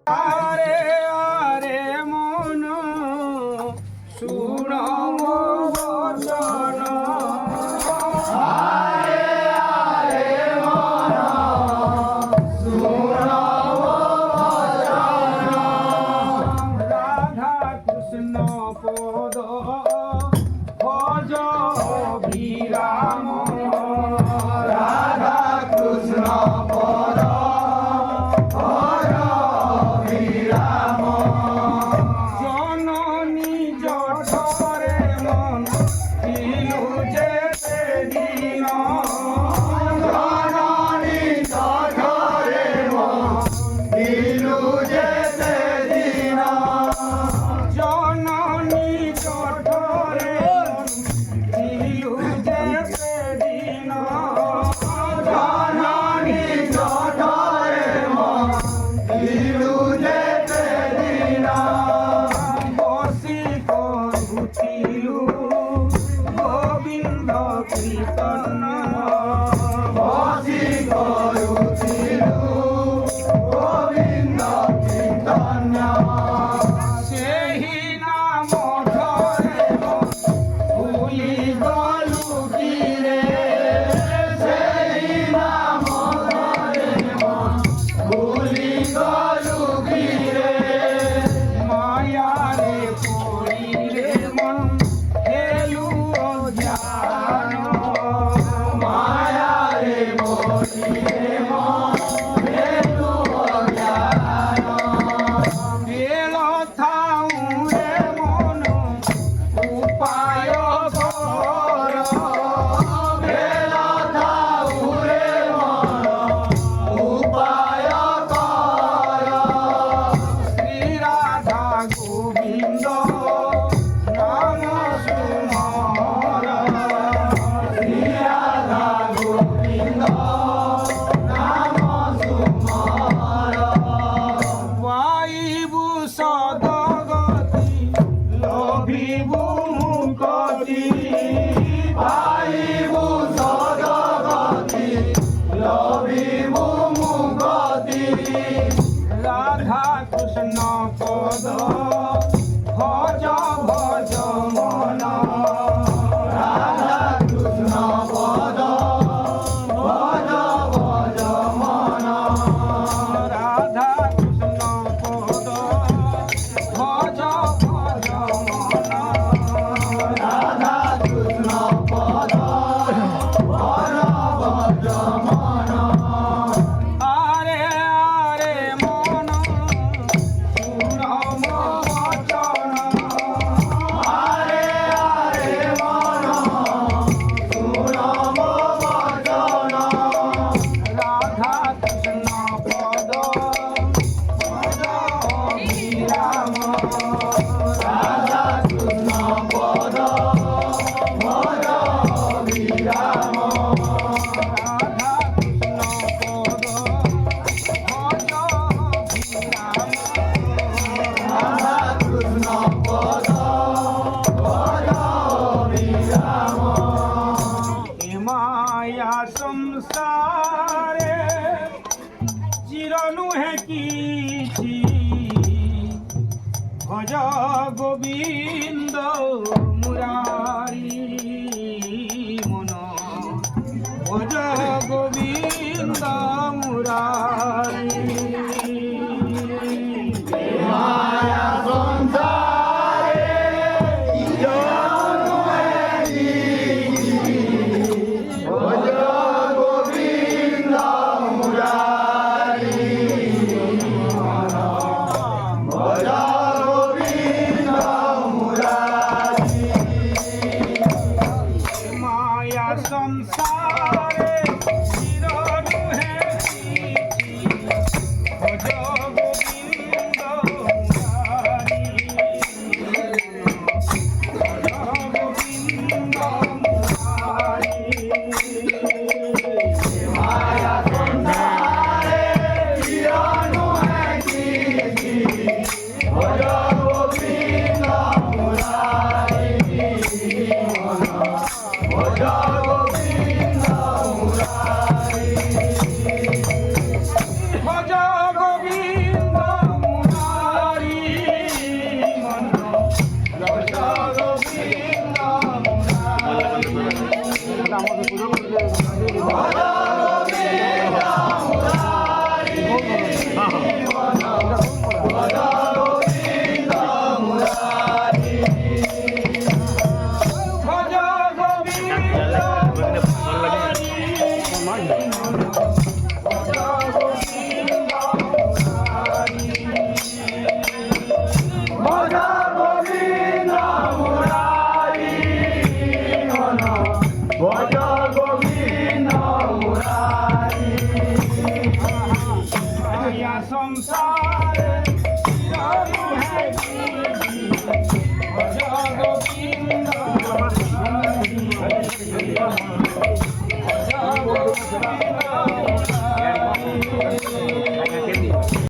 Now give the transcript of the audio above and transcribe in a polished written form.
আরে আরে মন শুনো মো বচন, আরে আরে মন শুনো মো বচন, রাধা কৃষ্ণ পদ ভজ অভিরাম, রাধা কৃষ্ণ পদ ভজ অভিরাম, জননী জঠরে মন দিলু যেতে দিন, জননী জঠরে মন দিলু যেতে দিন, জননী জঠরে মন দিলু যেতে দিন, জননী জঠরে মন দিলু যেতে দিন, বসি করুতিলু গোবিন্দ কীর্তন, বসি করুতিলু গোবিন্দ কীর্তন, ସେହି ନାମ ଧରେ ଭୁଲି ଗଲୁ କିରେ, ସେହି ନାମ ଧରେ ଭୁଲି ଗଲୁ କିରେ, ମାୟାରେ ପଡ଼ିଲେ ମନ ହେଲୁ ଅଜ୍ଞାନ, ମାୟାରେ ପଡ଼ିଲେ ମନ ହେଲୁ ଅଜ୍ଞାନ, ବେଳ ଥାଉ ରେ ମନ ଉପାୟ କର, ବେଳ ଥାଉ ରେ ମନ ଉପାୟ କର, ଶ୍ରୀ ରାଧା ଗୋବିନ୍ଦ ନାମ ସୁମର, ଶ୍ରୀ ରାଧା ଗୋବିନ୍ଦ ନାମ ସୁମର, ପାଇବୁ ସଦଗତି ଲୋଭିବୁ ମୁକ୍ତି, ପାଇବୁ ସଦଗତି ଲୋଭିବୁ ମୁକ୍তি, রাধা কৃষ্ণ পদ ভজ ভজ মন, রাধা কৃষ্ণ পদ ভজ ভজ মন, রাধা কৃষ্ণ পদ ভজ ভজ মন, রাধা কৃষ্ণ পদ ভজ ভজ মন, আরে আরে মন শুনো মো বচন, আরে আরে মন শুনো মো বচন, রাধা কৃষ্ণ পদ ভজ অভিরাম, রাধা কৃষ্ণ পদ ভজ অভিরাম, রাধা কৃষ্ণ পদ ভজ অভিরাম, রাধা কৃষ্ণ পদ ভজ অভিরাম, এ মায়া সংসারে চির নুহে কিছু, ভজ গোবিন্দ মুরারি মন, ভজ গোবিন্দ মুরারি, মায়া সংসারে চির নুহে কিছু, ভজ গোবিন্দ মুরারি মন, ভজ গোবিন্দ মুরারি, মায়া সংসারে চির নুহে কিছু, सा